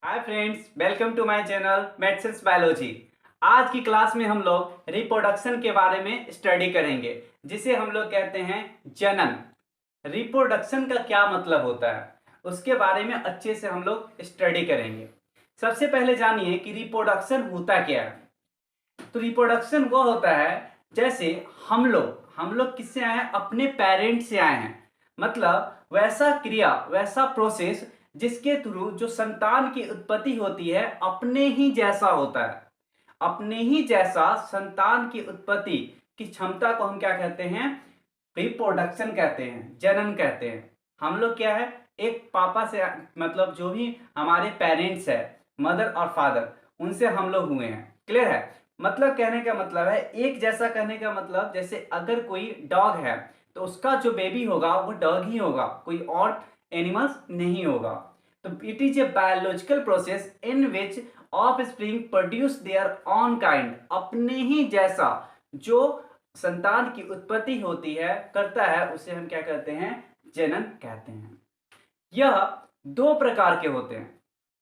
Hi friends, welcome to my channel medicine biology. आज की class में हम लोग रिप्रोडक्शन के बारे में स्टडी करेंगे, जिसे हम लोग कहते हैं जनन। रिप्रोडक्शन का क्या मतलब होता है उसके बारे में अच्छे से हम लोग स्टडी करेंगे। सबसे पहले जानिए कि रिप्रोडक्शन होता क्या है। तो रिप्रोडक्शन वो होता है जैसे हम लोग किससे आए हैं, अपने पेरेंट्स से आए हैं। मतलब वैसा क्रिया, वैसा प्रोसेस जिसके थ्रू जो संतान की उत्पत्ति होती है अपने ही जैसा होता है। अपने ही जैसा संतान की उत्पत्ति की क्षमता को हम क्या कहते हैं, रिप्रोडक्शन कहते हैं, जनन कहते हैं। हम लोग क्या है, एक पापा से मतलब जो भी हमारे पेरेंट्स है, मदर और फादर, उनसे हम लोग हुए हैं। क्लियर है। मतलब कहने का मतलब है एक जैसा, कहने का मतलब जैसे अगर कोई डॉग है तो उसका जो बेबी होगा वो डॉग ही होगा, कोई और एनिमल्स नहीं होगा। तो it is a biological process in which of spring produce their on kind, अपने ही जैसा जो संतान की उत्पत्ति होती है, करता है, उसे हम क्या कहते हैं, जनन कहते हैं। यह दो प्रकार के होते हैं।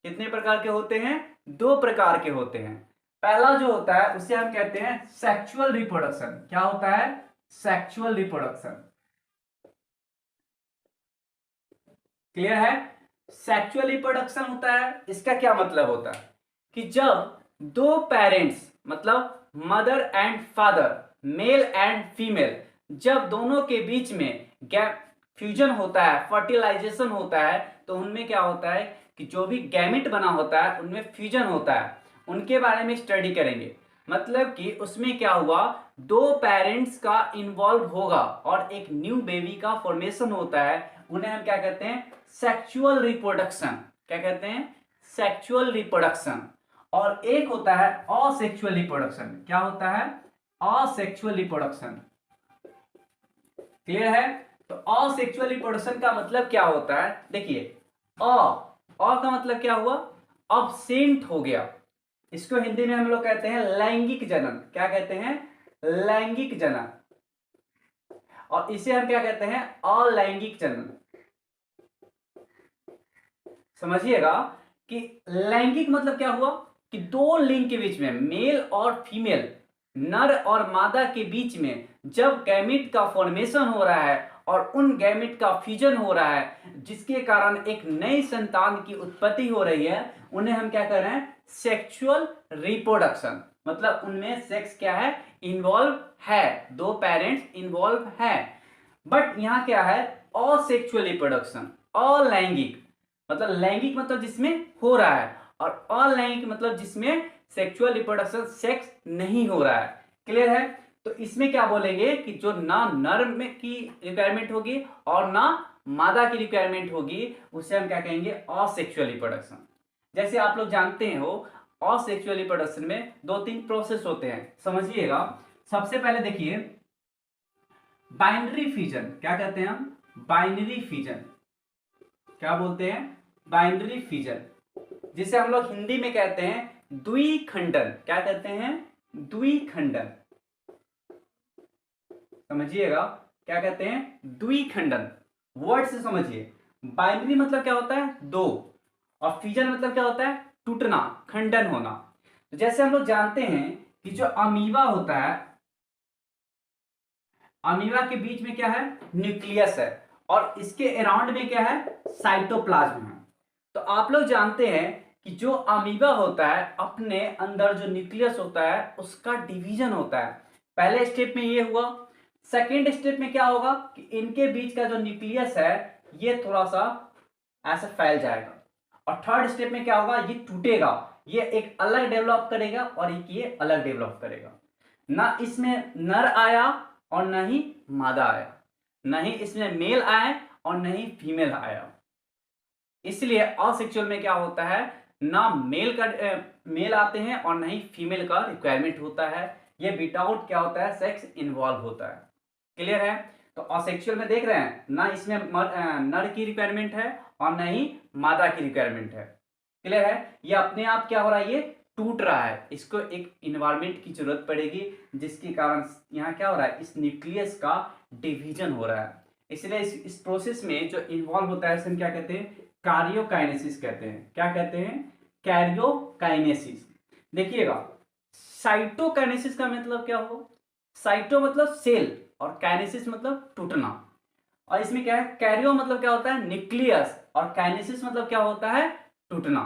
कितने प्रकार के होते हैं? दो प्रकार के होते हैं। पहला जो होता है उसे हम कहते हैं सेक्सुअल रिप्रोडक्शन। क्या होता है? Sexual reproduction. क्लियर है। सेक्सुअल रिप्रोडक्शन होता है, इसका क्या मतलब होता है कि जब दो पेरेंट्स, मतलब mother and father, male and female, जब दोनों के बीच में फ्यूजन होता है, फर्टिलाइजेशन होता है, तो उनमें क्या होता है कि जो भी गैमेट बना होता है उनमें फ्यूजन होता है। उनके बारे में स्टडी करेंगे। मतलब कि उसमें क्या हुआ, दो पेरेंट्स का इन्वॉल्व होगा और एक न्यू बेबी का फॉर्मेशन होता है। उन्हें हम क्या कहते हैं, सेक्सुअल रिप्रोडक्शन। क्या कहते हैं? Sexual reproduction. और एक होता है असेक्सुअल रिप्रोडक्शन। क्या होता है? Asexual reproduction. क्लियर है। तो असेक्सुअल रिप्रोडक्शन का मतलब क्या होता है, देखिए, अ का मतलब क्या हुआ, अब्सेंट हो गया। इसको हिंदी में हम लोग कहते हैं लैंगिक जनन। क्या कहते हैं? लैंगिक जनन। और इसे हम क्या कहते हैं, अलैंगिक जनन। समझिएगा कि लैंगिक मतलब क्या हुआ कि दो लिंग के बीच में, मेल और फीमेल, नर और मादा के बीच में जब गैमेट का फॉर्मेशन हो रहा है और उन गैमेट का फ्यूजन हो रहा है, जिसके कारण एक नई संतान की उत्पत्ति हो रही है, उन्हें हम क्या कर रहे हैं, सेक्सुअल रिप्रोडक्शन। मतलब उनमें सेक्स क्या है, इन्वॉल्व है, दो पेरेंट्स इन्वॉल्व है। बट यहां क्या है, असेक्सुअल रिप्रोडक्शन, अलैंगिक। मतलब लैंगिक मतलब जिसमें हो रहा है, और अलैंगिक मतलब जिसमें सेक्सुअल रिप्रोडक्शन, सेक्स नहीं हो रहा है। क्लियर है। तो इसमें क्या बोलेंगे कि जो ना नर में की रिक्वायरमेंट होगी और ना मादा की रिक्वायरमेंट होगी, उसे हम क्या कहेंगे, असेक्सुअल रिप्रोडक्शन। जैसे आप लोग जानते हो, असेक्सुअल रिप्रोडक्शन में दो तीन प्रोसेस होते हैं, समझिएगा। सबसे पहले देखिए, बाइनरी फिजन। क्या कहते हैं हम? Binary fission. क्या बोलते हैं? बाइनरी फिजन, जिसे हम लोग हिंदी में कहते हैं द्विखंडन। क्या कहते हैं? द्विखंडन। समझिएगा, क्या कहते हैं, द्विखंडन। वर्ड से समझिए। बाइनरी मतलब क्या होता है, दो, और फिजन मतलब क्या होता है, टूटना, खंडन होना। तो जैसे हम लोग जानते हैं कि जो अमीबा होता है, अमीबा के बीच में क्या है, न्यूक्लियस है, और इसके अराउंड में क्या है, साइटोप्लाज्म है। तो आप लोग जानते हैं कि जो अमीबा होता है, अपने अंदर जो न्यूक्लियस होता है उसका डिवीजन होता है। पहले स्टेप में ये हुआ, सेकेंड स्टेप में क्या होगा कि इनके बीच का जो न्यूक्लियस है ये थोड़ा सा ऐसा फैल जाएगा, और थर्ड स्टेप में क्या होगा, ये टूटेगा, ये एक अलग डेवलप करेगा और एक ये अलग डेवलप करेगा। ना इसमें नर आया और न ही मादा आया, न ही इसमें मेल आए और न ही फीमेल आया। इसलिए असेक्सुअल में क्या होता है, ना मेल आते हैं और न ही फीमेल का रिक्वायरमेंट होता है। ये विदाउट क्या होता है, सेक्स इन्वॉल्व होता है। क्लियर है। तो असेक्सुअल में देख रहे हैं, ना इसमें नर की रिक्वायरमेंट है और न ही मादा की रिक्वायरमेंट है। क्लियर है। ये अपने आप क्या हो रहा है, ये टूट रहा है, इसको एक इन्वायरमेंट की जरूरत पड़ेगी, जिसके कारण यहाँ क्या हो रहा है, इस न्यूक्लियस का डिवीजन हो रहा है। इसलिए इस प्रोसेस में जो इन्वॉल्व होता है, इसे हम क्या कहते हैं, कार्योकाइनेसिस कहते हैं। क्या कहते हैं? कैरियोकाइनेसिस। देखिएगा, साइटोकाइनेसिस का मतलब क्या हो, साइटो मतलब सेल और काइनेसिस मतलब टूटना, और इसमें क्या है, कैरियो मतलब क्या होता है न्यूक्लियस, और काइनेसिस मतलब क्या होता है टूटना।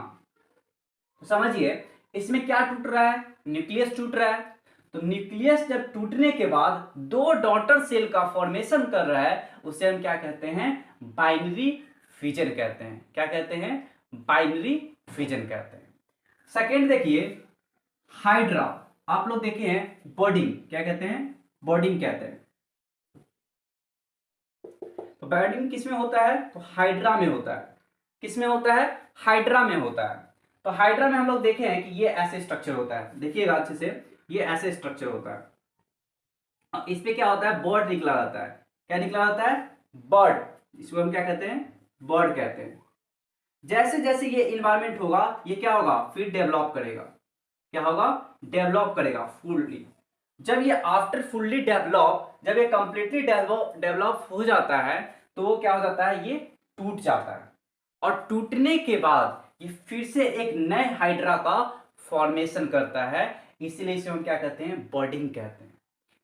तो समझिए इसमें क्या टूट रहा है, न्यूक्लियस टूट रहा है। तो न्यूक्लियस जब टूटने के बाद दो डॉटर सेल का फॉर्मेशन कर रहा है, उसे हम क्या कहते हैं, बाइनरी फिजन कहते हैं। क्या कहते हैं, बाइनरी फिजन कहते हैं। सेकेंड देखिए, हाइड्रा, आप लोग देखे हैं बर्डिंग, क्या कहते हैं, बर्डिंग कहते हैं। तो बर्डिंग किस में होता है, तो हाइड्रा में होता है। किस में होता है, हाइड्रा में होता है। तो हाइड्रा में हम लोग देखे हैं कि ये ऐसे स्ट्रक्चर होता है, देखिएगा अच्छे से, ये ऐसे स्ट्रक्चर होता है। और इस पे क्या होता है, बर्ड निकला जाता है। क्या निकला जाता है, बर्ड, इसको हम क्या कहते हैं, बर्ड कहते हैं। जैसे जैसे ये इन्वायरमेंट होगा, ये क्या होगा, फिर डेवलप करेगा। क्या होगा, डेवलप करेगा फुल्ली। जब ये आफ्टर फुल्ली डेवलप, जब ये कंप्लीटली डेवलप हो जाता है, तो वो क्या हो जाता है, ये टूट जाता है। और टूटने के बाद ये फिर से एक नए हाइड्रा का फॉर्मेशन करता है, इसलिए इसे हम क्या कहते हैं, बर्डिंग कहते हैं।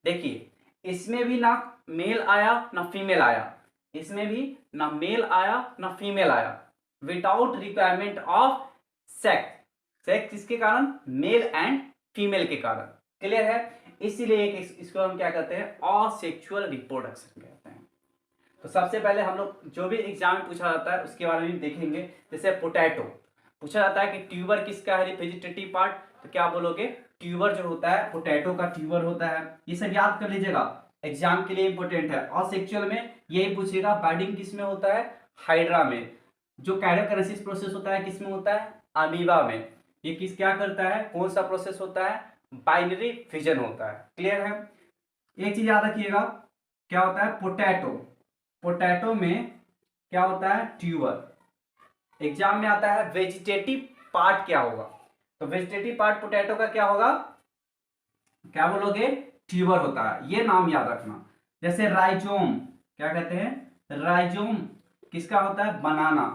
देखिए इसमें भी ना मेल आया ना फीमेल आया, इसमें भी ना मेल आया ना फीमेल आया, without requirement of sex. Sex किसके कारण, मेल एंड फीमेल के कारण। क्लियर है, इसीलिए इसको हम क्या कहते हैं, असेक्सुअल रिप्रोडक्शन कहते हैं। तो सबसे पहले हम लोग जो भी एग्जाम में पूछा जाता है उसके बारे में देखेंगे। जैसे पोटैटो पूछा जाता है कि ट्यूबर किसका है, वेजिटेटिव पार्ट, तो क्या बोलोगे, ट्यूबर जो होता है पोटैटो का ट्यूबर होता है। ये सब याद कर लीजिएगा, एग्जाम के लिए इंपॉर्टेंट है। और सेक्सुअल में यही पूछेगा, बर्डिंग किस में होता है, हाइड्रा में। जो कैरियोकाइनेसिस प्रोसेस होता है किस में होता है, अमीबा में। ये किस क्या करता है, कौन सा प्रोसेस होता है, बाइनरी फिजन होता है। क्लियर है, एक चीज याद रखिएगा, क्या होता है, पोटैटो, पोटैटो में क्या होता है, ट्यूबर। एग्जाम में आता है वेजिटेटिव पार्ट क्या होगा, तो वेजिटेटिव पार्ट पोटैटो का क्या होगा, क्या बोलोगे, ट्यूबर होता है। ये नाम याद रखना। जैसे राइजोम, क्या कहते हैं, राइजोम किसका होता है, बनाना।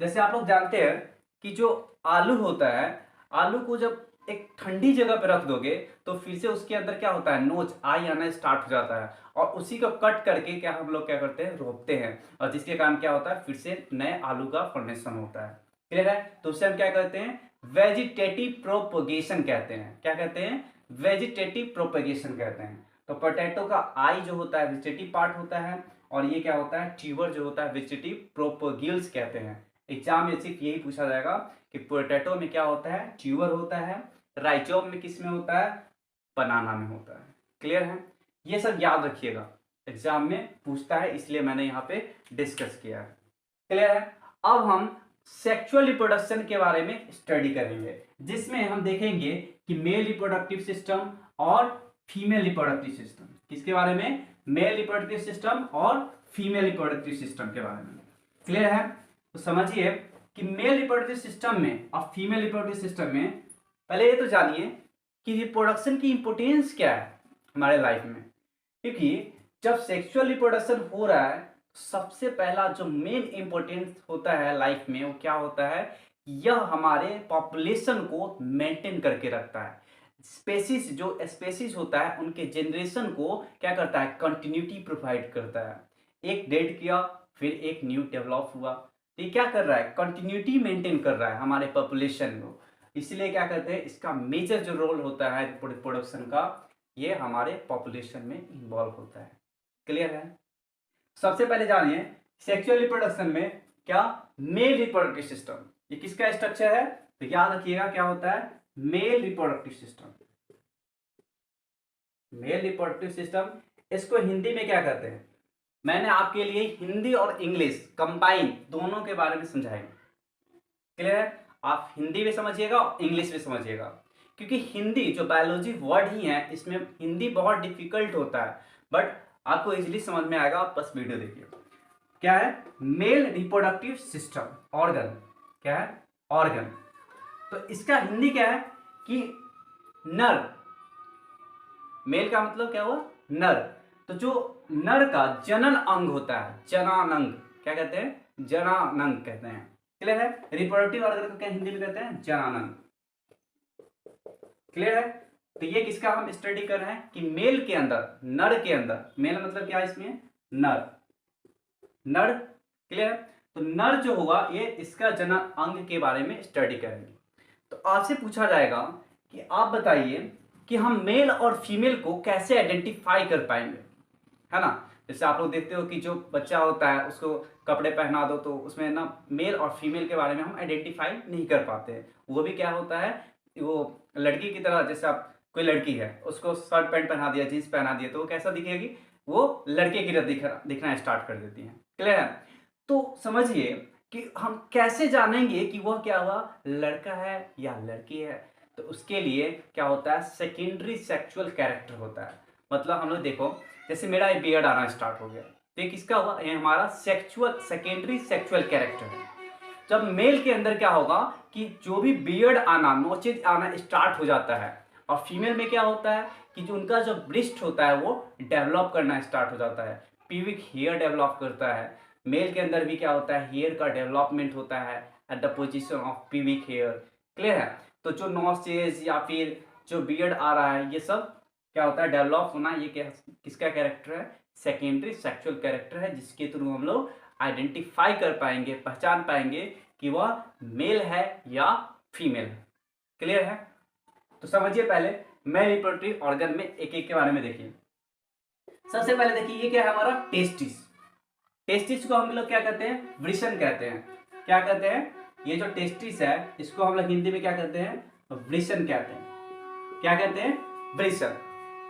जैसे आप लोग जानते हैं कि जो आलू होता है, आलू को जब एक ठंडी जगह पे रख दोगे तो फिर से उसके अंदर क्या होता है, नोच आई आना स्टार्ट हो जाता है, और उसी को कट करके क्या हम लोग क्या करते हैं, रोपते हैं, और जिसके कारण क्या होता है, फिर से नए आलू का फॉर्मेशन होता है। क्लियर है, तो उससे हम क्या कहते हैं, वेजिटेटिव प्रोपगेशन कहते हैं। क्या कहते हैं, वेजिटेटिव प्रोपगेशन कहते हैं। तो पोटैटो का आई जो होता है वेजिटेटिव पार्ट होता है, और ये क्या होता है, ट्यूबर जो होता है वेजिटेटिव प्रोपगील्स कहते हैं। एग्जाम में सिर्फ यही पूछा जाएगा कि पोटैटो में क्या होता है, ट्यूबर होता है, राइजोम में किस में होता है, बनाना में होता है। क्लियर है, ये सब याद रखिएगा, एग्जाम में पूछता है, इसलिए मैंने यहाँ पे डिस्कस किया है। क्लियर है, अब हम सेक्सुअल रिप्रोडक्शन के बारे में स्टडी करेंगे, जिसमें हम देखेंगे कि मेल रिप्रोडक्टिव सिस्टम और फीमेल रिप्रोडक्टिव सिस्टम। किसके बारे में, मेल रिप्रोडक्टिव सिस्टम और फीमेल रिप्रोडक्टिव सिस्टम के बारे में। क्लियर है, तो समझिए कि मेल रिप्रोडक्टिव सिस्टम में और फीमेल रिप्रोडक्टिव सिस्टम में, पहले ये तो जानिए कि रिप्रोडक्शन की इंपोर्टेंस क्या है हमारे लाइफ में। क्योंकि जब सेक्सुअल रिप्रोडक्शन हो रहा है, सबसे पहला जो मेन इंपोर्टेंस होता है लाइफ में, वो क्या होता है, यह हमारे पॉपुलेशन को मेंटेन करके रखता है। स्पेसीज, जो स्पेसीज होता है उनके जनरेशन को क्या करता है, कंटिन्यूटी प्रोवाइड करता है। एक डेड किया फिर एक न्यू डेवलप हुआ, तो ये क्या कर रहा है, कंटिन्यूटी मेंटेन कर रहा है हमारे पॉपुलेशन को। इसलिए क्या कहते हैं, इसका मेजर जो रोल होता है रिप्रोडक्शन का, ये हमारे पॉपुलेशन में इन्वॉल्व होता है। क्लियर है, सबसे पहले जानिए सेक्सुअल रिप्रोडक्शन में क्या, मेल रिप्रोडक्टिव सिस्टम, ये किसका स्ट्रक्चर है, तो याद रखिएगा क्या होता है, male reproductive system. Male reproductive system, इसको हिंदी में क्या कहते हैं, मैंने आपके लिए हिंदी और इंग्लिश कंबाइन दोनों के बारे में समझाएंगे। क्लियर है, आप हिंदी भी समझिएगा और इंग्लिश भी समझिएगा, क्योंकि हिंदी जो बायोलॉजी वर्ड ही है, इसमें हिंदी बहुत डिफिकल्ट होता है, बट आपको इजीली समझ में आएगा, आप बस वीडियो देखिए। क्या है, मेल रिप्रोडक्टिव सिस्टम, ऑर्गन, क्या है, ऑर्गन। तो इसका हिंदी क्या है कि नर, मेल का मतलब क्या हुआ, नर। तो जो नर का जनन अंग होता है, जनानंग, क्या कहते हैं, जनानंग कहते हैं। क्लियर है? रिप्रोडक्टिव ऑर्गन को क्या हिंदी में कहते हैं? जननांग। क्लियर है? तो ये किसका हम स्टडी कर रहे हैं कि मेल के अंदर, नर के अंदर, मेल मतलब क्या इसमें? नर, नर। क्लियर है? तो नर जो होगा ये इसका जनन अंग के बारे में स्टडी करेंगे। तो आपसे पूछा जाएगा कि आप बताइए कि हम मेल और फीमेल को कैसे आइडेंटिफाई कर पाएंगे, है ना? जैसे आप लोग देखते हो कि जो बच्चा होता है उसको कपड़े पहना दो तो उसमें ना मेल और फीमेल के बारे में हम आइडेंटिफाई नहीं कर पाते हैं। वो भी क्या होता है, वो लड़की की तरह, जैसे आप कोई लड़की है उसको शर्ट पैंट पहना दिया, जीन्स पहना दिया, तो वो कैसा दिखेगी? वो लड़के की तरह दिखना स्टार्ट कर देती है। क्लियर है? तो समझिए कि हम कैसे जानेंगे कि वह क्या हुआ, लड़का है या लड़की है? तो उसके लिए क्या होता है, सेकेंडरी सेक्सुअल कैरेक्टर होता है। मतलब हम लोग देखो, जैसे मेरा ये बियर्ड आना स्टार्ट हो गया तो ये किसका हुआ? ये हमारा सेक्सुअल, सेकेंडरी सेक्सुअल कैरेक्टर है। जब मेल के अंदर क्या होगा कि जो भी बियर्ड आना, नोचेज आना स्टार्ट हो जाता है, और फीमेल में क्या होता है कि जो उनका जो ब्रिस्ट होता है वो डेवलप करना स्टार्ट हो जाता है, प्यूबिक हेयर डेवलप करता है। मेल के अंदर भी क्या होता है, हेयर का डेवलपमेंट होता है at the position of pubic hair. Clear है? तो जो नोचेज या फिर जो बियर्ड आ रहा है, ये सब क्या होता है, डेवलप होना। ये क्या, किसका कैरेक्टर है? सेकेंडरी सेक्सुअल कैरेक्टर है, जिसके थ्रू हम लोग आइडेंटिफाई कर पाएंगे, पहचान पाएंगे कि वह मेल है या फीमेल है। क्लियर है? तो समझिए, पहले मेल रिप्रोडक्टिव ऑर्गन में एक एक के बारे में देखिए। सबसे पहले देखिए, ये क्या है हमारा? टेस्टिस। टेस्टिस को हम लोग क्या कहते हैं? वृषण कहते हैं। क्या कहते हैं? ये जो टेस्टिस है इसको हम लोग हिंदी में क्या कहते हैं? वृषण कहते हैं। क्या कहते हैं? वृषण।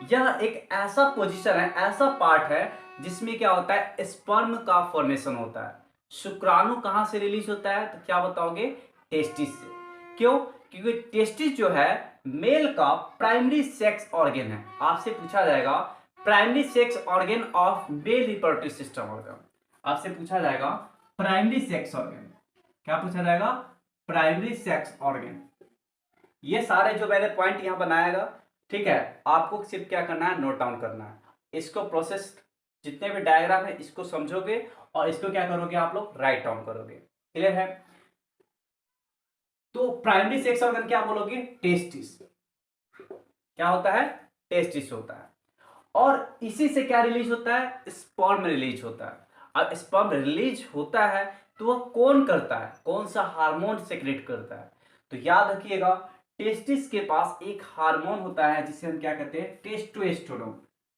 यह एक ऐसा पोजीशन है, ऐसा पार्ट है जिसमें क्या होता है, स्पर्म का फॉर्मेशन होता है। शुक्राणु कहां से रिलीज होता है? तो क्या बताओगे? टेस्टिस से। क्यों? क्योंकि टेस्टिस जो है मेल का प्राइमरी सेक्स ऑर्गन है। आपसे पूछा जाएगा primary sex organ of male reproductive system organ. आपसे पूछा जाएगा प्राइमरी सेक्स ऑर्गन। क्या पूछा जाएगा? Primary sex organ. ये सारे जो मैंने पॉइंट यहां बनाएगा, ठीक है, आपको सिर्फ क्या करना है? नोट डाउन करना है। इसको प्रोसेस, जितने भी डायग्राम है इसको समझोगे और इसको क्या करोगे आप लोग? राइट डाउन करोगे। क्लियर है? तो प्राइमरी सेक्स ऑर्गन क्या बोलोगे? टेस्टिस। क्या होता है? टेस्टिस होता है। और इसी से क्या रिलीज होता है? स्पर्म रिलीज होता है। अब स्पर्म रिलीज होता है तो वह कौन करता है? कौन सा हार्मोन सेक्रेट करता है? तो याद रखिएगा, टेस्टिस के पास एक हार्मोन होता है जिसे हम क्या कहते हैं? टेस्टोस्टेरोन।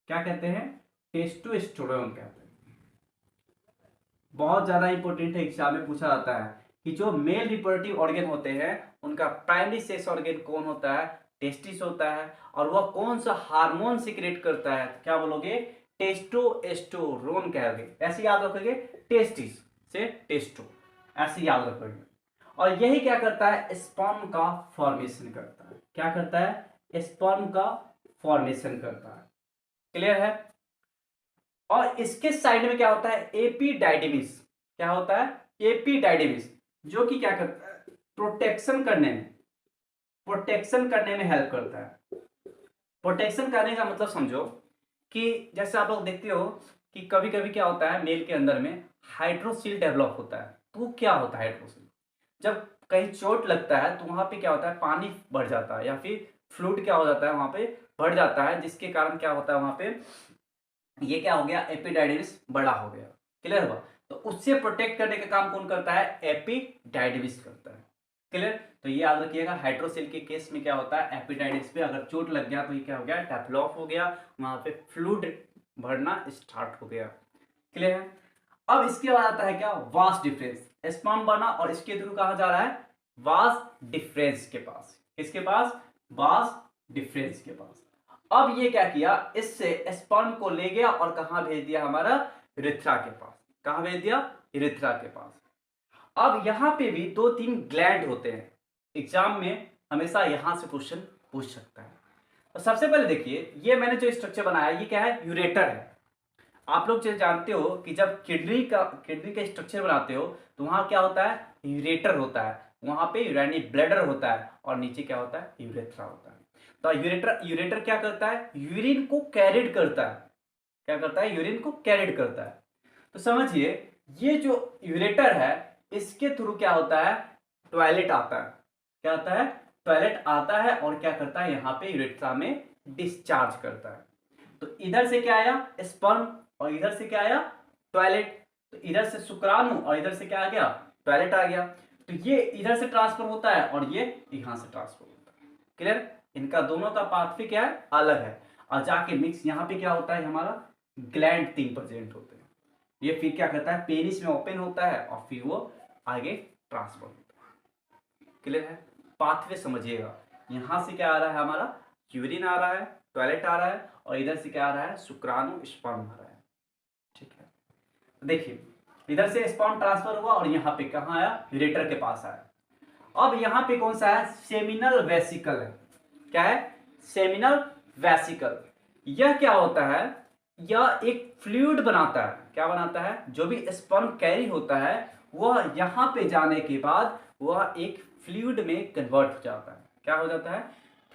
क्या कहते हैं? टेस्टोस्टेरोन कहते हैं। बहुत ज्यादा इंपॉर्टेंट है, एग्जाम में पूछा जाता है कि जो मेल रिप्रोडक्टिव ऑर्गन होते हैं उनका प्राइमरी सेक्स ऑर्गन कौन होता है? टेस्टिस होता है। और वह कौन सा हार्मोन सिक्रेट करता है? तो क्या बोलोगे? टेस्टोस्टेरोन कहोगे। ऐसे याद रखोगे, टेस्टिस से टेस्टो, ऐसे याद रखोगे। और यही क्या करता है? स्पर्म का फॉर्मेशन करता है। क्या करता है? स्पर्म का फॉर्मेशन करता है। क्लियर है? और इसके साइड में क्या होता है? एपिडाइडिमिस। क्या होता है? एपिडाइडिमिस, जो कि क्या करता है? प्रोटेक्शन करने में, प्रोटेक्शन करने में हेल्प करता है। प्रोटेक्शन करने का मतलब समझो कि जैसे आप लोग देखते हो कि कभी कभी क्या होता है, मेल के अंदर में हाइड्रोसिल डेवलप होता है। तो वो क्या होता है हाइड्रोसिल? जब कहीं चोट लगता है तो वहां पे क्या होता है? पानी बढ़ जाता है या फिर फ्लूइड क्या हो जाता है वहां पे? बढ़ जाता है, जिसके कारण क्या होता है वहां पे? ये क्या हो गया? एपिडाइडिमिस बड़ा हो गया। क्लियर हुआ? तो उससे प्रोटेक्ट करने का काम कौन करता है? एपिडाइडिमिस करता है। क्लियर? तो ये याद रखिएगा, हाइड्रोसिल के केस में क्या होता है? एपिडाइडिमिस पे अगर चोट लग गया तो ये क्या हो गया? डेवलप हो गया, वहां पे फ्लूइड भरना स्टार्ट हो गया। क्लियर है? अब इसके बाद आता है क्या? Vas deferens. स्पर्म बना और इसके थ्रू कहा जा रहा है? वास डिफरेंस के पास। किसके पास? वास डिफरेंस के पास। अब ये क्या किया? इससे स्पर्म को ले गया और कहां भेज दिया? हमारा यूरेथ्रा के पास। कहां भेज दिया? यूरेथ्रा के पास। अब यहां पे भी दो तीन ग्लैंड होते हैं, एग्जाम में हमेशा यहां से क्वेश्चन पूछ सकता है। तो सबसे पहले देखिए, ये मैंने जो स्ट्रक्चर बनाया ये क्या है? यूरेटर है। आप लोग जानते हो कि जब किडनी का स्ट्रक्चर बनाते हो तो वहां क्या होता है? यूरेटर होता है। वहां पे यूराइनरी ब्लैडर होता है और नीचे क्या होता है? यूरेथ्रा होता है। तो यूरेटर क्या करता है? यूरिन को कैरिड करता है। क्या करता है? यूरिन को कैरिड करता है। तो समझिए, ये जो यूरेटर है इसके थ्रू क्या होता है, टॉयलेट आता है। क्या आता है, टॉयलेट आता है और क्या करता है, यहाँ पे यूरेथ्रा में डिस्चार्ज करता है। तो इधर से क्या आया, स्पर्म, और इधर से क्या आया, टॉयलेट। तो इधर से शुक्राणु और इधर से क्या आ गया, टॉयलेट आ गया। तो ये इधर से ट्रांसफर होता है और ये यहां से ट्रांसफर होता है। क्लियर, इनका दोनों का पाथवे क्या है, अलग है। और जाके मिक्स यहाँ पे क्या होता है, हमारा ग्लैंड 3 प्रेजेंट होते हैं। ये फिर क्या करता है, पेनिस में ओपन होता है और फिर वो आगे ट्रांसफर होता है। क्लियर है, पाथवे समझिएगा। यहां से क्या आ रहा है, हमारा यूरिन आ रहा है, टॉयलेट आ रहा है, और इधर से क्या आ रहा है, शुक्राणु स्पर्म आ रहा है। ठीक है, देखिए इधर से स्पर्म ट्रांसफर हुआ और यहाँ पे कहाँ आया, यूरेटर के पास आया। अब यहाँ पे कौन सा है, सेमिनल वेसिकल है। क्या है, सेमिनल वेसिकल। यह क्या होता है, यह एक फ्लूइड बनाता है। क्या बनाता है, जो भी स्पर्म कैरी होता है वह यहाँ पे जाने के बाद वह एक फ्लूइड में कन्वर्ट हो जाता है। क्या हो जाता है,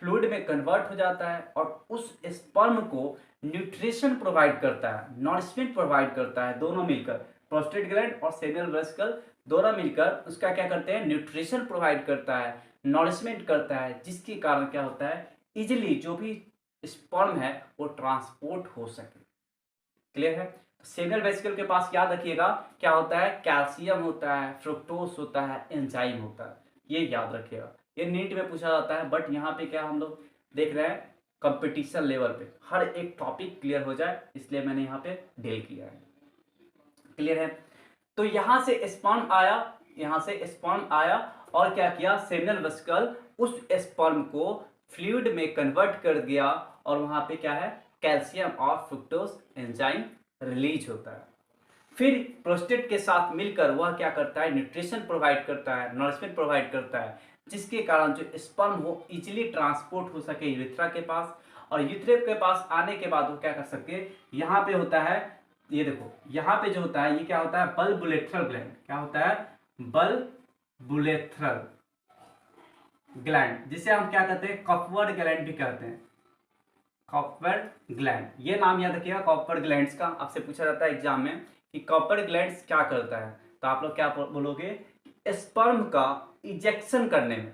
फ्लूइड में कन्वर्ट हो जाता है और उस स्पर्म को न्यूट्रिशन प्रोवाइड करता है, नॉरिशमेंट प्रोवाइड करता है। दोनों मिलकर, प्रोस्टेट ग्लैंड और सेमिनल वेसिकल दोनों मिलकर उसका क्या करते हैं, न्यूट्रिशन प्रोवाइड करता है, नॉरिशमेंट करता है, जिसके कारण क्या होता है, इजिली जो भी स्पर्म है वो ट्रांसपोर्ट हो सके। क्लियर है, सेमिनल वेसिकल के पास याद रखिएगा क्या होता है, कैल्शियम होता है, फ्रुक्टोज होता है, एंजाइम होता है। ये याद रखिएगा, ये नीट में पूछा जाता है। बट यहाँ पे क्या हम लोग देख रहे हैं, कंपटीशन लेवल पे हर एक टॉपिक क्लियर हो जाए, इसलिए मैंने यहाँ पे डील किया है। क्लियर है, तो यहां से स्पर्म आया, यहां से स्पर्म आया और क्या किया, सेमिनल वेसिकल उस स्पर्म को फ्लूइड में कन्वर्ट कर दिया और वहां पे क्या है, कैल्शियम और फ्रुक्टोज एंजाइम रिलीज होता है। फिर प्रोस्टेट के साथ मिलकर वह क्या करता है, न्यूट्रिशन प्रोवाइड करता है, नरिशमेंट प्रोवाइड करता है, जिसके कारण जो स्पर्म हो इजिली ट्रांसपोर्ट हो सके यूरेथ्रा के पास। और यूरेथ्रा के पास आने के बाद वो क्या कर सके, यहाँ पे होता है, ये देखो यहाँ पे जो होता है ये क्या होता है, बल्बुलेथ्रल ग्लैंड। क्या होता है, बल्बुलेथ्रल ग्लैंड, जिसे हम क्या कहते हैं, कॉपवर्ड ग्लैंड भी कहते हैं। कॉपवर्ड ग्लैंड, ये नाम याद रखिएगा कॉपवर्ड ग्लैंड्स का। आपसे पूछा जाता है एग्जाम में कि कॉपवर्ड ग्लैंड्स क्या करता है, तो आप लोग क्या बोलोगे, स्पर्म का इजेक्शन करने में,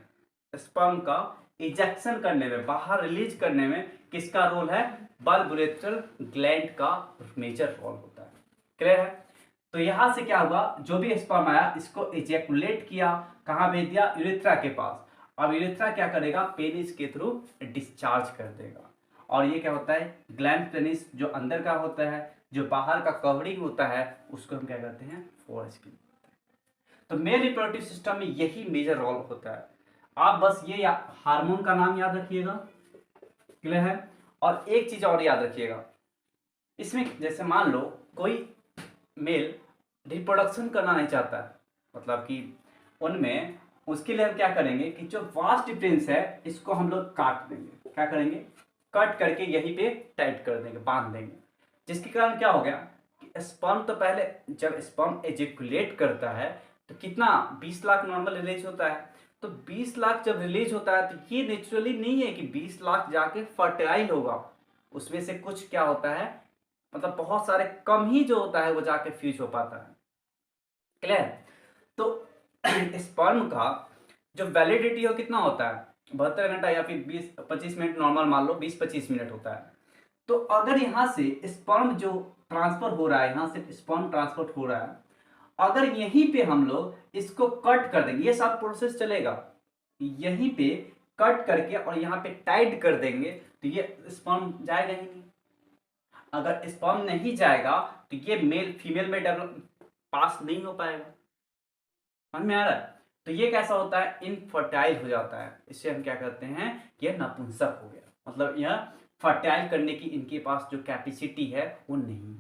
स्पर्म का इजेक्शन करने में, बाहर रिलीज करने में किसका रोल है, बल्बुलेथ्रल ग्लैंड का मेजर रोल होता है। क्लियर है, तो यहां से क्या हुआ, जो भी स्पर्म आया इसको इजेकुलेट किया, कहां भेज दिया, यूरेथ्रा के पास। अब यूरेथ्रा क्या करेगा, पेनिस के थ्रू डिस्चार्ज कर देगा। और ये क्या होता है, ग्लैंड पेनिस जो अंदर का होता है, जो बाहर का कवरिंग होता है, उसको हम क्या कहते हैं, फोरस्किन। तो मेल रिप्रोडक्टिव सिस्टम में यही मेजर रोल होता है। आप बस ये हार्मोन का नाम याद रखिएगा। क्लियर है, और एक चीज और याद रखिएगा, इसमें जैसे मान लो कोई मेल रिप्रोडक्शन करना नहीं चाहता है, मतलब कि उनमें, उसके लिए हम क्या करेंगे कि जो वास्ट डिफरेंस है इसको हम लोग काट देंगे। क्या करेंगे, कट करके यहीं पे टाइट कर देंगे, बांध देंगे। जिसके कारण क्या हो गया कि स्पर्म तो पहले, जब स्पर्म एजेकुलेट करता है तो कितना 20 लाख नॉर्मल रिलीज होता है। तो 20 लाख जब रिलीज होता है तो ये नेचुरली नहीं है कि 20 लाख जाके फर्टाइल होगा। उसमें से कुछ क्या होता है, मतलब बहुत सारे कम ही जो होता है वो जाके फ्यूज हो पाता है। क्लियर, तो स्पर्म का जो वैलिडिटी हो कितना होता है, 72 घंटा या फिर 20-25 मिनट, नॉर्मल मान लो 20-25 मिनट होता है। तो अगर यहाँ से स्पर्म जो ट्रांसफर हो रहा है, यहाँ से स्पर्म ट्रांसफर हो रहा है, अगर यहीं पे हम लोग इसको कट कर देंगे, ये सब प्रोसेस चलेगा, यहीं पे कट करके और यहाँ पे टाइट कर देंगे तो ये स्पर्म जाएगा ही नहीं। अगर स्पर्म नहीं जाएगा तो ये मेल फीमेल में डेवलप पास नहीं हो पाएगा। समझ में आ रहा है, तो ये कैसा होता है, इनफर्टाइल हो जाता है। इससे हम क्या कहते हैं, ये नपुंसक हो गया, मतलब यह फर्टाइल करने की इनके पास जो कैपेसिटी है वो नहीं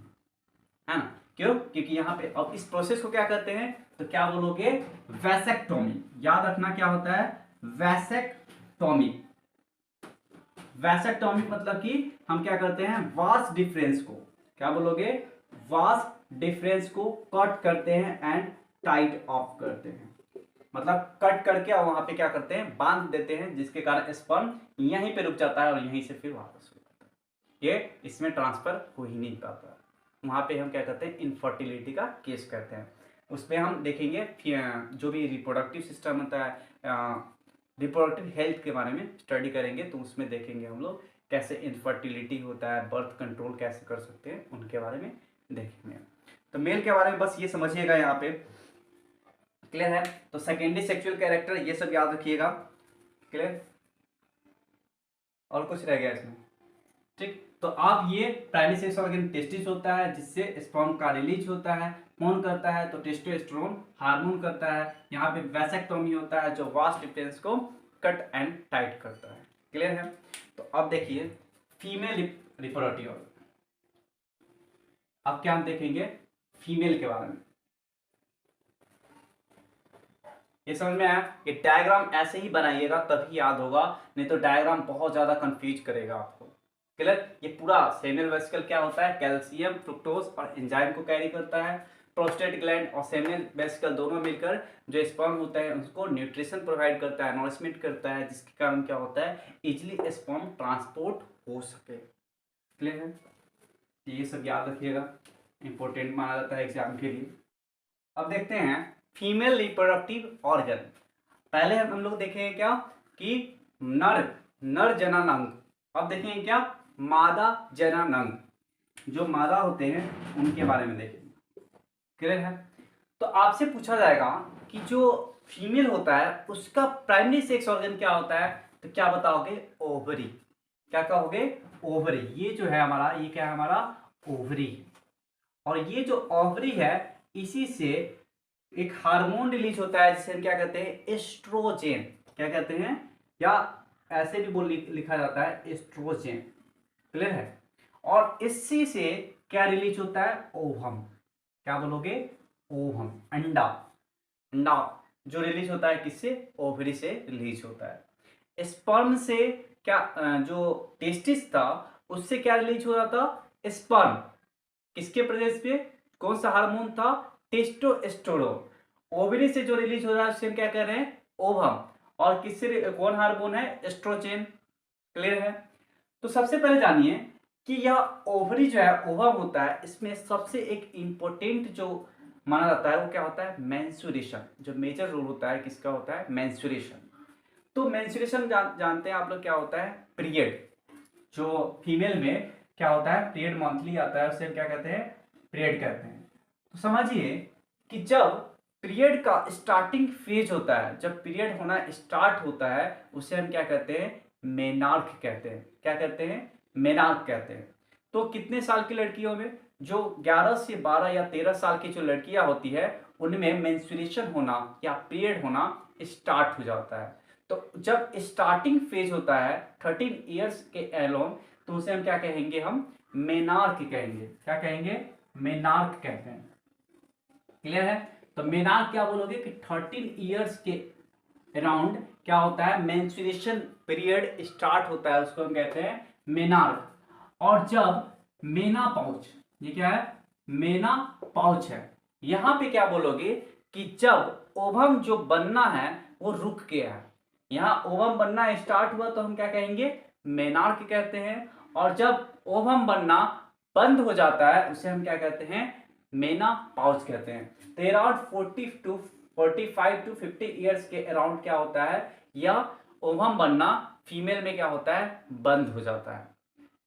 है ना। क्यों, क्योंकि यहाँ पे अब इस प्रोसेस को क्या कहते हैं, तो क्या बोलोगे, वैसेक्टोमी। याद रखना क्या होता है, वैसेक्टोमी। वैसेक्टोमी मतलब कि हम क्या करते हैं, वास डिफरेंस को, क्या बोलोगे, वास डिफरेंस को कट करते हैं एंड टाइट ऑफ करते हैं। मतलब कट करके और वहां पे क्या करते हैं, बांध देते हैं, जिसके कारण स्पर्म यहीं पे रुक जाता है और यहीं से फिर वापस हो जाता है। ये इसमें ट्रांसफर हो ही नहीं पाता, वहां पे हम क्या करते हैं, इनफर्टिलिटी का केस करते हैं। उसमें हम देखेंगे जो भी रिप्रोडक्टिव सिस्टम होता है, रिप्रोडक्टिव हेल्थ के बारे में स्टडी करेंगे, तो उसमें देखेंगे हम लोग कैसे इनफर्टिलिटी होता है, बर्थ कंट्रोल कैसे कर सकते हैं, उनके बारे में देखेंगे। तो मेल के बारे में बस ये समझिएगा यहाँ पे, क्लियर है। तो सेकेंडरी सेक्सुअल कैरेक्टर ये सब याद रखिएगा, क्लियर। और कुछ रह गया इसमें, ठीक। तो आप ये प्राइमरी सेक्स ऑर्गन टेस्टिस होता है जिससे स्पर्म का रिलीज होता है, कौन करता है, तो टेस्टोस्टेरोन हार्मोन करता है। यहाँ पे वैसेक्टोमी होता है जो वास्ट डिफरेंस को कट एंड टाइट करता है, क्लियर है। तो अब देखिए फीमेल रिप्रोडक्टिव ऑर्गन, अब क्या हम देखेंगे फीमेल के बारे में। ये समझ में आया? ये डायग्राम ऐसे ही बनाइएगा तभी याद होगा, नहीं तो डायग्राम बहुत ज्यादा कंफ्यूज करेगा आपको, क्लियर। ये पूरा सेमिनल वेसिकल क्या होता है, कैल्शियम, फ्रुक्टोज और एंजाइम को कैरी करता है। प्रोस्टेट ग्लैंड और सेमिनल वेसिकल दोनों मिलकर जो स्पर्म होता है उसको न्यूट्रिशन प्रोवाइड करता है, नॉरिशमेंट करता है, जिसके कारण क्या होता है इजिली स्पर्म ट्रांसपोर्ट हो सके, क्लियर है। ये सब याद रखिएगा, इंपॉर्टेंट माना जाता है एग्जाम के लिए। अब देखते हैं फीमेल रिप्रोडक्टिव ऑर्गन। पहले हम लोग देखेंगे क्या कि नर जननांग, अब देखेंगे क्या मादा जननांग, जो मादा होते हैं उनके बारे में देखेंगे, क्लियर है। तो आपसे पूछा जाएगा कि जो फीमेल होता है उसका प्राइमरी सेक्स ऑर्गन क्या होता है, तो क्या बताओगे ओवरी। क्या कहोगे ओवरी। ये जो है हमारा, ये क्या है हमारा ओवरी। और ये जो ओवरी है इसी से एक हार्मोन रिलीज होता है जिसे हम क्या कहते हैं एस्ट्रोजेन, क्या कहते हैं, या ऐसे भी बोल लिखा जाता है एस्ट्रोजेन, क्लियर है। और इसी से क्या रिलीज होता है ओवम, क्या बोलोगे ओवम, अंडा। अंडा जो रिलीज होता है किससे, ओवरी से रिलीज होता है। स्पर्म से क्या जो टेस्टिस था उससे क्या रिलीज हो रहा था स्पर्म, किसके प्रदेश पे, कौन सा हार्मोन था टेस्टोस्टेरोन। ओवरी से जो रिलीज हो रहा है उससे हम क्या कर रहे हैं ओवम, और किससे कौन हार्मोन है एस्ट्रोजेन, क्लियर है। तो सबसे पहले जानिए कि यह ओवरी जो है ओवम होता है, इसमें सबसे एक इंपॉर्टेंट जो माना जाता है वो क्या होता है मेंस्ट्रुएशन, जो मेजर रोल होता है किसका होता है मेंस्ट्रुएशन। तो मेंस्ट्रुएशन जानते हैं आप लोग क्या होता है पीरियड, जो फीमेल में क्या होता है पीरियड मंथली आता है उसे हम क्या कहते हैं पीरियड कहते हैं। तो समझिए कि जब पीरियड का स्टार्टिंग फेज होता है, जब पीरियड होना स्टार्ट होता है उसे हम क्या कहते हैं मेनार्क कहते हैं, क्या कहते हैं मेनार्क कहते हैं। तो कितने साल की लड़कियों में, जो 11 से 12 या 13 साल की जो लड़कियां होती है उनमें मेंस्ट्रुएशन होना या पीरियड होना स्टार्ट हो जाता है। तो जब स्टार्टिंग फेज होता है 13 ईयर्स के एलोन, तो उसे हम क्या कहेंगे हम मेनार्क कहेंगे, क्या कहेंगे मेनार्क कहते हैं, क्लियर है। तो मेनार्क क्या बोलोगे कि 13 ईयर्स के अराउंड क्या होता है मेंस्ट्रुएशन पीरियड स्टार्ट होता है, उसको हम कहते हैं मेनार्क। और जब मेना पाउच, ये क्या है मेना पाउच है, यहां पे क्या बोलोगे कि जब ओवम जो बनना है वो रुक गया है, यहां ओवम बनना स्टार्ट हुआ तो हम क्या कहेंगे मेनार्क कहते हैं। और जब ओवम बनना बंद हो जाता है उसे हम क्या कहते हैं मेना पाउच कहते हैं। तो अराउंड 45 टू 50 ईयर्स के अराउंड क्या होता है या ओवम बनना फीमेल में क्या होता है बंद हो जाता है।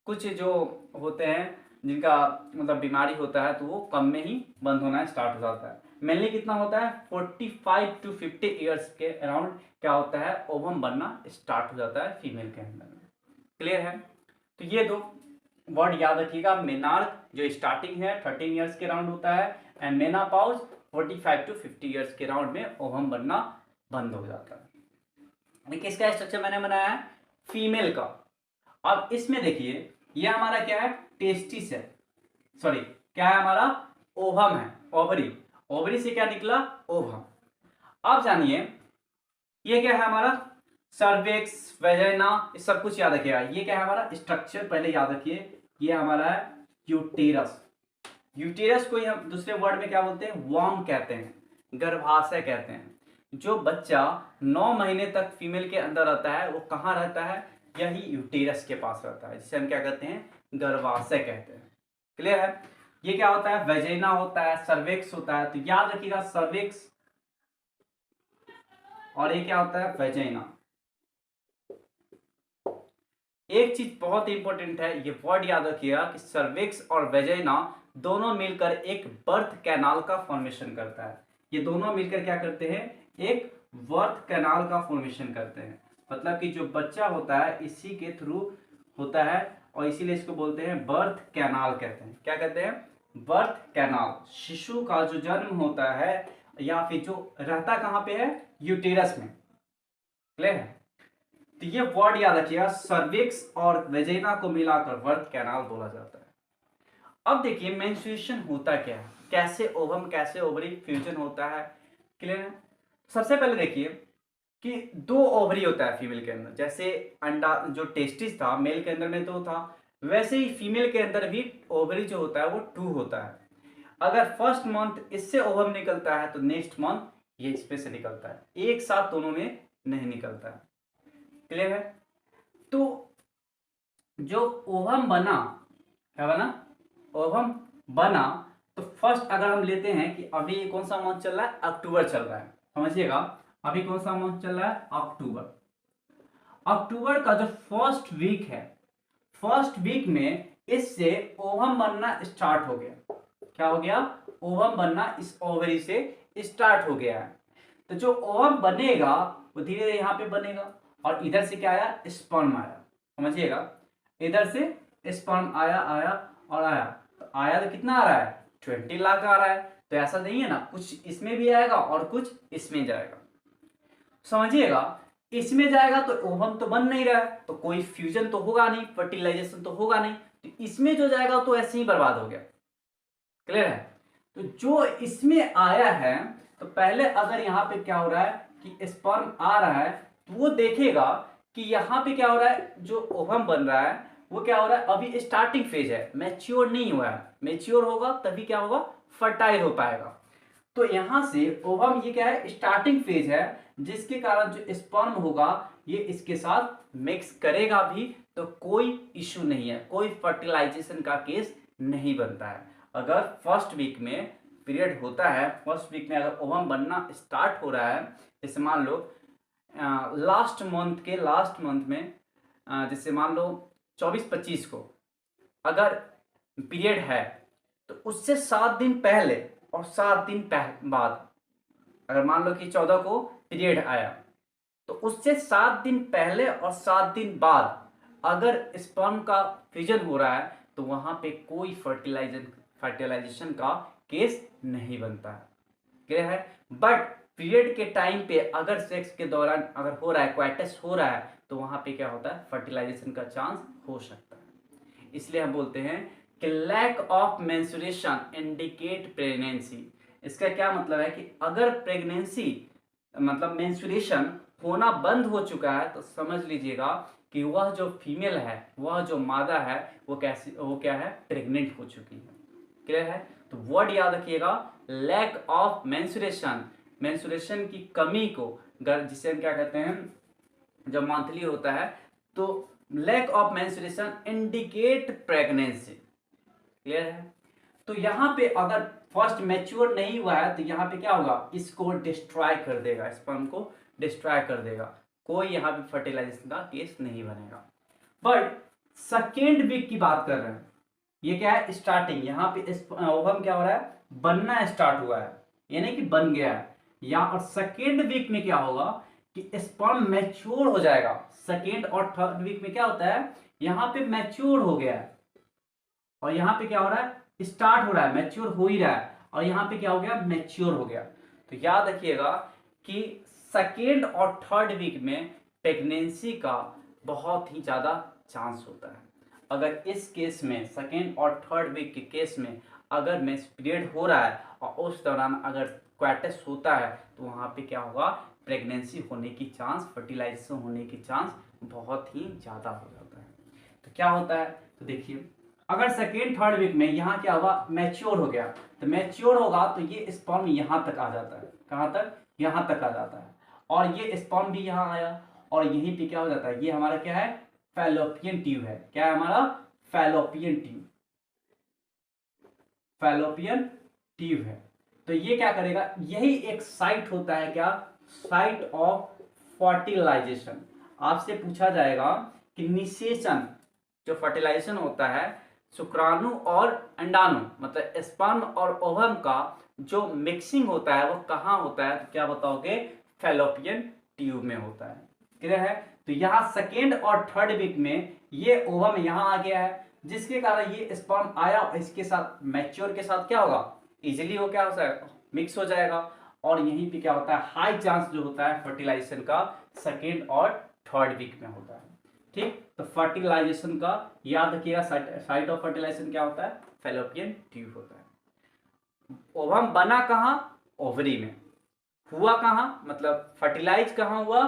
कुछ जो होते हैं जिनका मतलब बीमारी होता है तो वो कम में ही बंद होना स्टार्ट हो जाता है। मेनली कितना होता है 45 टू 50 ईयर्स के अराउंड क्या होता है ओवम बनना स्टार्ट हो जाता है फीमेल के अंदर में, क्लियर है। तो ये दो वर्ड याद रखिएगा, मेनार्क जो स्टार्टिंग है 13 ईयर्स के राउंड होता है, एंड मेना पाउच 45 टू 50 ईयर्स के राउंड में ओवम बनना बंद हो जाता है। किसका स्ट्रक्चर मैंने बनाया है फीमेल का। अब इसमें देखिए ये हमारा क्या है टेस्टिस है, सॉरी क्या है हमारा ओवम है, ओवरी, ओवरी से क्या निकला ओवम। अब जानिए ये क्या है हमारा सर्वेक्स वेजाइना, सब कुछ याद रखिएगा। ये क्या है हमारा स्ट्रक्चर पहले याद रखिए, ये हमारा है यूटेरस। यूटेरस को हम दूसरे वर्ड में क्या बोलते हैं वॉर्म कहते हैं, गर्भाशय कहते हैं। जो बच्चा 9 महीने तक फीमेल के अंदर रहता है वो कहाँ रहता है, यही यूटेरस के पास रहता है, जिसे हम क्या कहते हैं गर्भाशय कहते हैं, क्लियर है। ये क्या होता है, वेजाइना होता है, सर्विक्स होता है। तो याद रखिएगा सर्विक्स और ये क्या होता है, वेजाइना। एक चीज बहुत इंपॉर्टेंट है, ये वर्ड याद रखिएगा कि सर्विक्स और वेजाइना दोनों मिलकर एक बर्थ कैनाल का फॉर्मेशन करता है। ये दोनों मिलकर क्या करते हैं, एक बर्थ कैनाल का फॉर्मेशन करते हैं। मतलब कि जो बच्चा होता है इसी के थ्रू होता है, और इसीलिए इसको बोलते हैं बर्थ कैनाल कहते हैं। क्या कहते हैं, बर्थ कैनाल। शिशु का जो जन्म होता है या फिर जो रहता कहाँ पे है, यूटेरस में। क्लियर है। तो ये वर्ड याद रखिएगा, सर्विक्स और वेजाइना को मिलाकर बर्थ कैनाल बोला जाता है। अब देखिए मेंस्ट्रुएशन होता क्या है, कैसे ओवम कैसे ओवरी फ्यूजन होता है। क्लियर है। सबसे पहले देखिए कि दो ओवरी होता है फीमेल के अंदर। जैसे अंडा जो टेस्टिस था मेल के अंदर में दो था, वैसे ही फीमेल के अंदर भी ओवरी जो होता है वो 2 होता है। अगर फर्स्ट मंथ इससे ओवम निकलता है तो नेक्स्ट मंथ ये इसमें से निकलता है, एक साथ दोनों में नहीं निकलता है। क्लियर है। तो जो ओवम बना, क्या बना, ओवम बना, तो फर्स्ट अगर हम लेते हैं कि अभी कौन सा मंथ चल रहा है, अक्टूबर चल रहा है, समझिएगा। अभी कौन सा मंथ चल रहा है, अक्टूबर। अक्टूबर का जो फर्स्ट वीक है, फर्स्ट वीक में इससे ओवम बनना स्टार्ट हो गया। क्या हो गया, ओवम बनना इस ओवरी से स्टार्ट हो गया है। तो जो ओवम बनेगा वो धीरे धीरे यहाँ पे बनेगा, और इधर से क्या आया, स्पर्म आया। समझिएगा, इधर से स्पर्म आया आया और आया, तो आया तो कितना आ रहा है, 20 लाख आ रहा है। तो ऐसा नहीं है ना, कुछ इसमें भी आएगा और कुछ इसमें जाएगा। समझिएगा, इसमें जाएगा तो ओवम तो बन नहीं रहा है, तो कोई फ्यूजन तो होगा नहीं, फर्टिलाइजेशन तो होगा नहीं। तो इसमें जो जाएगा तो ऐसे ही बर्बाद हो गया। क्लियर है। तो जो इसमें आया है, तो पहले अगर यहाँ पे क्या हो रहा है कि स्पर्म आ रहा है, तो वो देखेगा कि यहाँ पे क्या हो रहा है, जो ओवम बन रहा है वो क्या हो रहा है, अभी स्टार्टिंग फेज है, मैच्योर नहीं हुआ है। मैच्योर होगा तभी क्या होगा, फर्टाइल हो पाएगा। तो यहां से ओवम ये क्या है, स्टार्टिंग फेज है, जिसके कारण जो स्पर्म होगा ये इसके साथ मिक्स करेगा भी, तो कोई इश्यू नहीं है, कोई फर्टिलाइजेशन का केस नहीं बनता है। अगर फर्स्ट वीक में पीरियड होता है, फर्स्ट वीक में अगर ओवम बनना स्टार्ट हो रहा है, जैसे मान लो लास्ट मंथ में जैसे मान लो 24-25 को अगर पीरियड है, तो उससे 7 दिन पहले और 7 दिन बाद, अगर मान लो कि 14 को पीरियड आया, तो उससे 7 दिन पहले और 7 दिन बाद अगर स्पर्म का फ्यूजन हो रहा है, तो वहां पे कोई फर्टिलाइजेशन का केस नहीं बनता है। क्लियर है। बट पीरियड के टाइम पे अगर सेक्स के दौरान अगर हो रहा है, क्वाइटस हो रहा है, तो वहां पे क्या होता है, फर्टिलाइजेशन का चांस हो सकता है। इसलिए हम बोलते हैं कि lack of menstruation indicate pregnancy. इसका क्या मतलब है कि अगर प्रेगनेंसी मतलब मेंस्ट्रुएशन होना बंद हो चुका है, तो समझ लीजिएगा कि वह जो फीमेल है, वह जो मादा है, वो क्या है, प्रेग्नेंट हो चुकी है। क्लियर है। तो वर्ड याद रखिएगा, लैक ऑफ मेंस्ट्रुएशन, मेंस्ट्रुएशन की कमी को, जिसे हम क्या कहते हैं, जब मंथली होता है तो lack of menstruation indicate pregnancy. Clear है। तो यहाँ पे अगर फर्स्ट मैच्योर नहीं हुआ है, तो यहाँ पे क्या होगा, इसको डिस्ट्रॉय कर देगा, स्पर्म को डिस्ट्रॉय कर देगा, कोई यहाँ पे फर्टिलाइजेशन का केस नहीं बनेगा। बट सेकेंड वीक की बात कर रहे हैं, ये क्या है, स्टार्टिंग। यहाँ पे ओवम क्या हो रहा है, बनना स्टार्ट हुआ है, यानी कि बन गया है। या और सेकेंड वीक में क्या होगा कि स्पर्म मैच्योर हो जाएगा। सेकेंड और थर्ड वीक में क्या होता है, यहाँ पे मैच्योर हो गया है, और यहाँ पे क्या हो रहा है, स्टार्ट हो रहा है, मैच्योर हो ही रहा है, और यहाँ पे क्या हो गया, मैच्योर हो गया। तो याद रखिएगा कि सेकेंड और थर्ड वीक में प्रेगनेंसी का बहुत ही ज्यादा चांस होता है। अगर इस केस में सेकेंड और थर्ड वीक के केस में अगर मेंस पीरियड हो रहा है और उस दौरान अगर क्वाइटस होता है, तो वहां पे क्या होगा, प्रेगनेंसी होने की चांस, फर्टिलाइजेशन होने की चांस बहुत ही ज्यादा हो जाता है। तो क्या होता है, तो देखिए अगर सेकेंड थर्ड वीक में यहाँ क्या होगा, मैच्योर हो गया, तो मैच्योर होगा तो ये स्पर्म यहाँ तक आ जाता है, कहाँ तक, यहाँ तक आ जाता है, और ये स्पर्म भी यहाँ आया, और यहीं पे क्या हो जाता है, ये हमारा क्या है, फैलोपियन ट्यूब है। क्या है हमारा, फैलोपियन ट्यूब। फैलोपियन ट्यूब है। तो ये क्या करेगा, यही एक साइट होता है, क्या साइट ऑफ फर्टिलाइजेशन। आपसे पूछा जाएगा कि निषेचन, जो फर्टिलाइजेशन होता है शुक्राणु और अंडाणु मतलब स्पर्म और ओवम का जो मिक्सिंग होता है वो कहाँ होता है, तो क्या बताओगे, फैलोपियन ट्यूब में होता है। क्लियर है। तो यहाँ सेकेंड और थर्ड वीक में ये ओवम यहाँ आ गया है, जिसके कारण ये स्पर्म आया और इसके साथ मैच्योर के साथ क्या होगा, इजिली हो क्या हो जाएगा, मिक्स हो जाएगा। और यहीं पे क्या होता है, हाई चांस जो होता है फर्टिलाइजेशन का सेकेंड और थर्ड वीक में होता है। ठीक, तो फर्टिलाइजेशन का याद रखिएगा, साइट ऑफ फर्टिलाइजेशन क्या होता है, फैलोपियन ट्यूब होता है। ओवम बना कहाँ, ओवरी में। हुआ कहाँ, मतलब फर्टिलाइज कहाँ हुआ,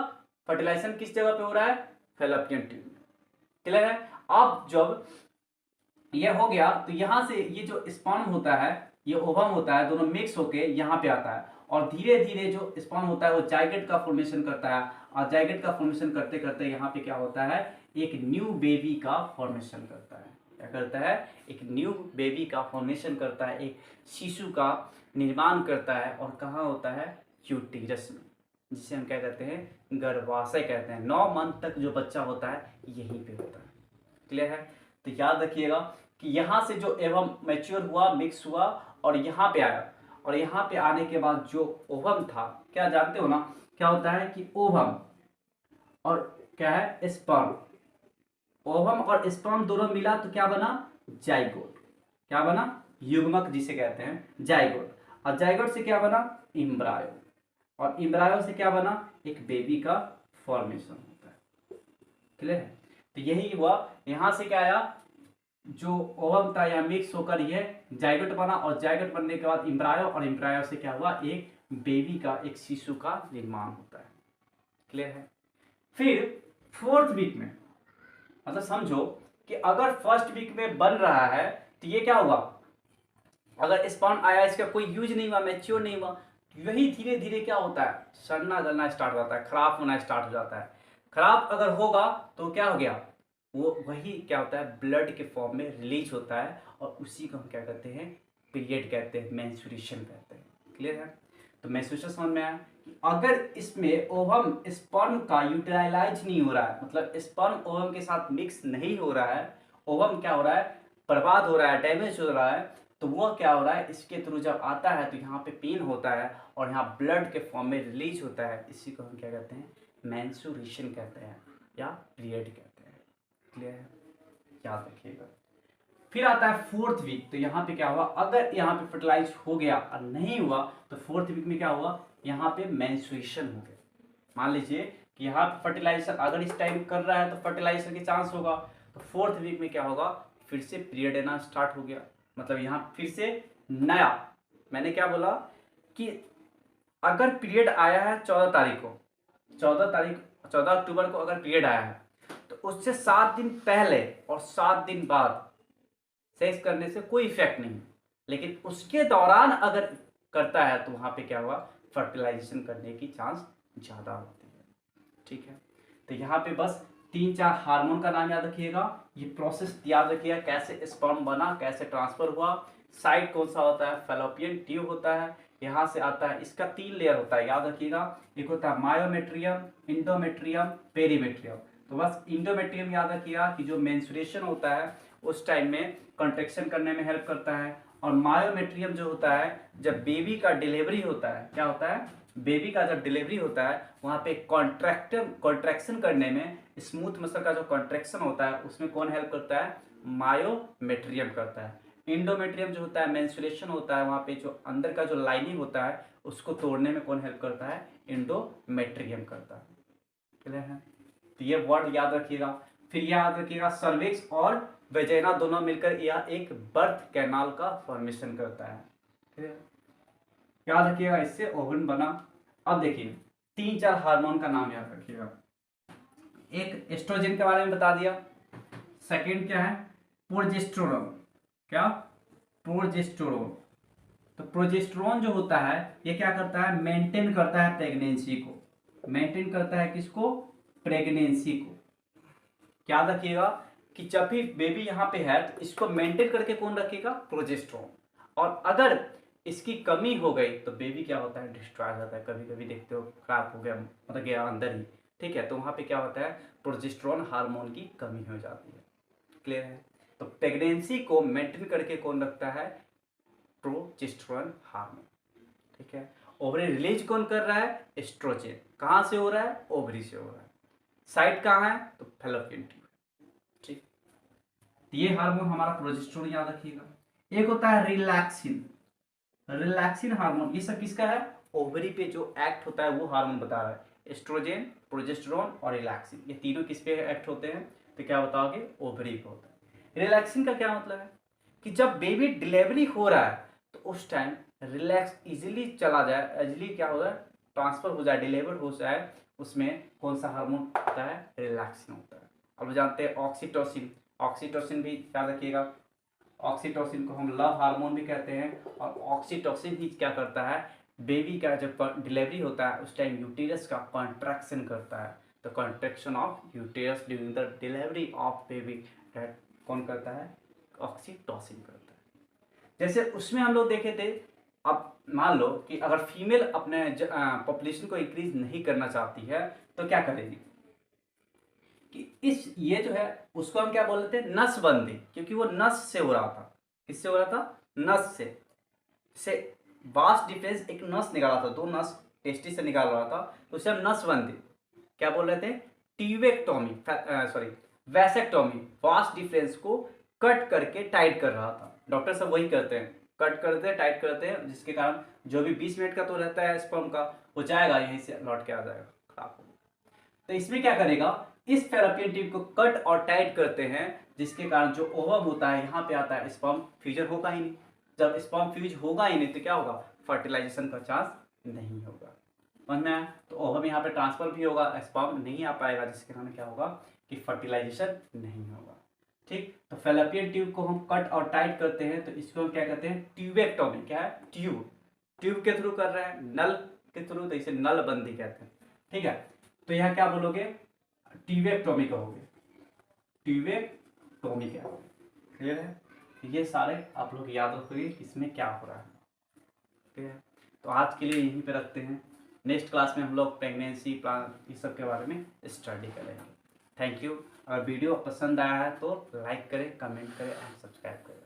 फर्टिलाइजेशन किस जगह पे हो रहा है, फैलोपियन ट्यूब में। क्लियर है। अब जब ये हो गया तो यहां से ये जो स्पर्म होता है, ये ओवम होता है, दोनों मिक्स होके यहाँ पे आता है और धीरे धीरे जो स्पर्म होता है वो जाइगोट का फॉर्मेशन करता है और जाइगोट का फॉर्मेशन करते करते यहाँ पे क्या होता है, एक न्यू बेबी का फॉर्मेशन करता है। क्या करता है, एक न्यू बेबी का फॉर्मेशन करता है, एक शिशु का निर्माण करता है। और कहाँ होता है, यूटेरस में, जिसे हम क्या कहते हैं, गर्भाशय कहते हैं। 9 मंथ तक जो बच्चा होता है यहीं पे होता है। क्लियर है। तो याद रखिएगा कि यहाँ से जो एवम मैच्योर हुआ, मिक्स हुआ और यहाँ पे आया, और यहाँ पे आने के बाद जो ओवम था, क्या जानते हो ना, क्या होता है कि ओवम और क्या है, स्पर्म, ओवम और स्पर्म दोनों मिला तो क्या बना, जाइगोट। क्या बना, युग्मक जिसे कहते हैं जाइगोट। और जाइगोट से क्या बना, इम्ब्रायो। और इम्ब्रायो से क्या बना, एक बेबी का फॉर्मेशन होता है। क्लियर है। तो यही हुआ, यहां से क्या आया, जो ओवम था या मिक्स होकर यह जाइगोट बना और जाइगोट बनने के बाद इम्ब्रायो, और इम्ब्रायो से क्या हुआ, एक बेबी का, एक शिशु का निर्माण होता है। क्लियर है। फिर फोर्थ वीक में, मतलब समझो कि अगर फर्स्ट वीक में बन रहा है तो ये क्या हुआ, अगर स्पर्म आया, इसका कोई यूज नहीं हुआ, मैच्योर नहीं हुआ, वही धीरे धीरे क्या होता है, सड़ना गलना स्टार्ट हो जाता है, खराब होना स्टार्ट हो जाता है। खराब अगर होगा तो क्या हो गया, वो वही क्या होता है, ब्लड के फॉर्म में रिलीज होता है और उसी को हम क्या कहते हैं, पीरियड कहते हैं, मेंस्ट्रुएशन कहते हैं। क्लियर है। तो मेंस्ट्रुएशन समझ में आया कि अगर इसमें ओवम स्पर्म का यूटिलाइज नहीं हो रहा है, मतलब स्पर्म ओवम के साथ मिक्स नहीं हो रहा है, ओवम क्या हो रहा है, बर्बाद हो रहा है, डैमेज हो रहा है, तो वो क्या हो रहा है, इसके थ्रू जब आता है तो यहाँ पे पेन होता है और यहाँ ब्लड के फॉर्म में रिलीज होता है। इसी को हम क्या कहते हैं, मेंस्ट्रुएशन कहते हैं या पीरियड कहते हैं। क्लियर है, याद रखिएगा। फिर आता है फोर्थ वीक। तो यहाँ पे क्या हुआ, अगर यहाँ पे फर्टिलाइज हो गया और नहीं हुआ तो फोर्थ वीक में क्या हुआ, यहाँ पे मेंस्ट्रुएशन हो गया। मान लीजिए कि यहाँ पे फर्टिलाइजेशन अगर इस टाइम कर रहा है तो फर्टिलाइजेशन के चांस होगा, तो फोर्थ वीक में क्या होगा, फिर से पीरियड आना स्टार्ट हो गया। मतलब यहाँ फिर से नया, मैंने क्या बोला कि अगर पीरियड आया है 14 तारीख को, 14 अक्टूबर को अगर पीरियड आया है तो उससे 7 दिन पहले और 7 दिन बाद सेक्स करने से कोई इफेक्ट नहीं, लेकिन उसके दौरान अगर करता है तो वहां पे क्या हुआ, फर्टिलाइजेशन करने की चांस ज्यादा होती है। ठीक है। तो यहाँ पे बस 3-4 हार्मोन का नाम याद रखिएगा, ये प्रोसेस याद रखिएगा, कैसे स्पर्म बना, कैसे ट्रांसफर हुआ, साइट कौन सा होता है, फैलोपियन ट्यूब होता है, यहाँ से आता है, इसका 3 लेयर होता है, याद रखिएगा। एक होता है मायोमेट्रियम, इंडोमेट्रियम, पेरीमेट्रियम। तो बस इंडोमेट्रियम याद रखिएगा कि जो मेंस्ट्रुएशन होता है उस टाइम में कंट्रैक्शन करने में हेल्प करता है। और मायोमेट्रियम जो होता है, जब बेबी का डिलीवरी होता है, क्या होता है, बेबी का जब डिलीवरी होता है वहाँ पे कॉन्ट्रैक्शन करने में, स्मूथ मसल का जो कॉन्ट्रैक्शन होता है उसमें कौन हेल्प करता है, मायोमेट्रियम करता है। इंडोमेट्रियम जो होता है, मेंस्ट्रुएशन होता है, वहाँ पे जो अंदर का जो लाइनिंग होता है उसको तोड़ने में कौन हेल्प करता है, इंडोमेट्रियम करता है। क्लियर है। तो ये वर्ड याद रखिएगा। फिर याद रखिएगा सर्विक्स और वेजाइना दोनों मिलकर यह एक बर्थ कैनाल का फॉर्मेशन करता है। याद रखिएगा, इससे ओवम बना। अब देखिए 3-4 हार्मोन का नाम याद रखिएगा। एक एस्ट्रोजन के बारे में बता दिया, सेकंड क्या है, प्रोजेस्टेरोन। क्या, प्रोजेस्टेरोन। तो प्रोजेस्टेरोन जो होता है ये क्या करता है, मेंटेन करता है प्रेगनेंसी को। मेंटेन करता है किसको, प्रेगनेंसी को। याद रखिएगा कि जब भी बेबी यहाँ पे है तो इसको मेंटेन करके कौन रखेगा, प्रोजेस्टेरोन। और अगर इसकी कमी हो गई तो बेबी क्या होता है, डिस्ट्रॉय हो जाता है। कभी कभी देखते हो खराब हो गया, मतलब गया अंदर ही, ठीक है, तो वहाँ पे क्या होता है, प्रोजेस्टेरोन हार्मोन की कमी हो जाती है। क्लियर है? तो प्रेगनेंसी को मेंटेन करके कौन रखता है, प्रोजेस्टेरोन हार्मोन, ठीक है। ओवरी रिलीज कौन कर रहा है, एस्ट्रोजन। कहाँ से हो रहा है, ओवरी से हो रहा है। साइट कहाँ है, तो फैलोपियन ट्यूब, ठीक। ये हार्मोन हमारा प्रोजेस्टेरोन, याद रखिएगा। एक होता है रिलैक्सिन, रिलैक्सिन हार्मोन, ये सब किसका है, ओवरी पे जो एक्ट होता है वो हार्मोन बता रहा है। एस्ट्रोजन, प्रोजेस्टेरोन और रिलैक्सिन, ये तीनों किस पे एक्ट होते हैं, तो क्या बताओगे, ओवरी पे होता है। रिलैक्सिन का क्या मतलब है कि जब बेबी डिलीवरी हो रहा है तो उस टाइम रिलैक्स इजीली चला जाए, इजीली क्या हो जाए, ट्रांसफर हो जाए, डिलीवर हो जाए, उसमें कौन सा हार्मोन होता है, रिलैक्सिन होता है। अब जानते हैं ऑक्सीटोसिन, ऑक्सीटोसिन भी याद रखिएगा। ऑक्सीटोसिन को हम लव हार्मोन भी कहते हैं, और ऑक्सीटोसिन ही क्या करता है, बेबी का जब डिलीवरी होता है उस टाइम यूटेरस का कॉन्ट्रैक्शन करता है। तो contraction of uterus during the delivery of baby, that कौन करता है, ऑक्सीटोसिन करता है। जैसे उसमें हम लोग देखे थे, अब मान लो कि अगर फीमेल अपने पॉपुलेशन को इंक्रीज नहीं करना चाहती है तो क्या करेगी, कि इस ये जो है उसको हम क्या बोल रहे थे, नसबंदी, क्योंकि वो नस से हो रहा था। किससे हो रहा था, नस से वास्ट डिफरेंस, एक नस निकाला था, दो नस टेस्टी से निकाल रहा था, तो उसे हम नसबंदी क्या बोल रहे थे, tubectomy, sorry vasectomy, vast difference को कट करके टाइट कर रहा था। डॉक्टर सब वही करते हैं, कट करते हैं, टाइट करते हैं, जिसके कारण जो भी 20 मिनट का तो रहता है स्पर्म का, वो जाएगा यहीं से लौट के आ जाएगा, खराब हो। तो इसमें क्या करेगा, इस फैलोपियन ट्यूब को कट और टाइट करते हैं, जिसके कारण जो ओवम होता है यहाँ पे आता है, स्पर्म फ्यूजन होगा ही नहीं। जब स्पर्म फ्यूज होगा ही नहीं तो क्या होगा, फर्टिलाइजेशन का चांस नहीं होगा। समझ में आया? तो ओवम यहाँ पे ट्रांसफर भी होगा, स्पर्म नहीं आ पाएगा, जिसके कारण क्या होगा कि फर्टिलाइजेशन नहीं होगा। ठीक, तो फैलोपियन ट्यूब को हम कट और टाइट करते हैं, तो इसको हम क्या कहते हैं, ट्यूबेक्टोमी। क्या है, ट्यूब, ट्यूब के थ्रू कर रहे हैं, नल के थ्रू, तो इसे नल बंदी कहते हैं। ठीक है, तो यहाँ क्या बोलोगे, ट्यूबेक्टोमी कहोगे, ट्यूबेक्टोमी क्या, क्लियर है? ये सारे आप लोग याद रखोगे इसमें क्या हो रहा है। ठीक है, तो आज के लिए यहीं पे रखते हैं। नेक्स्ट क्लास में हम लोग प्रेगनेंसी प्लान इस सब के बारे में स्टडी करेंगे। Thank you. अगर वीडियो पसंद आया है तो लाइक करें, कमेंट करें एंड सब्सक्राइब करें।